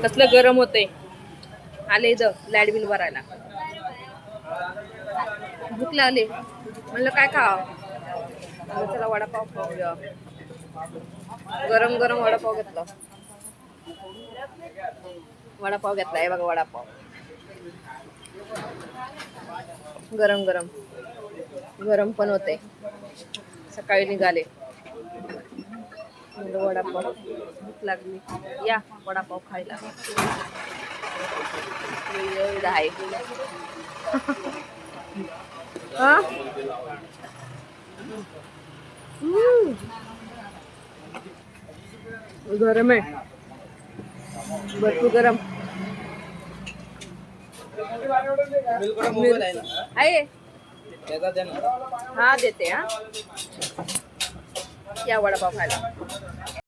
कसलं गरम होतंय. आले इथं लाईट बिल भरायला. भूक लागली म्हणलं काय खावं. चला वडापाव खाऊया. गरम गरम वडापाव घेतला. वडापाव घेतलाय बघा वडापाव. गरम गरम गरम पण होते. सकाळी निघाले वडापाव. भूक लागली या वडापाव खायला. आहे गरम आहे भरपूर गरम आहे. हा देते हा या वडापाव खायला.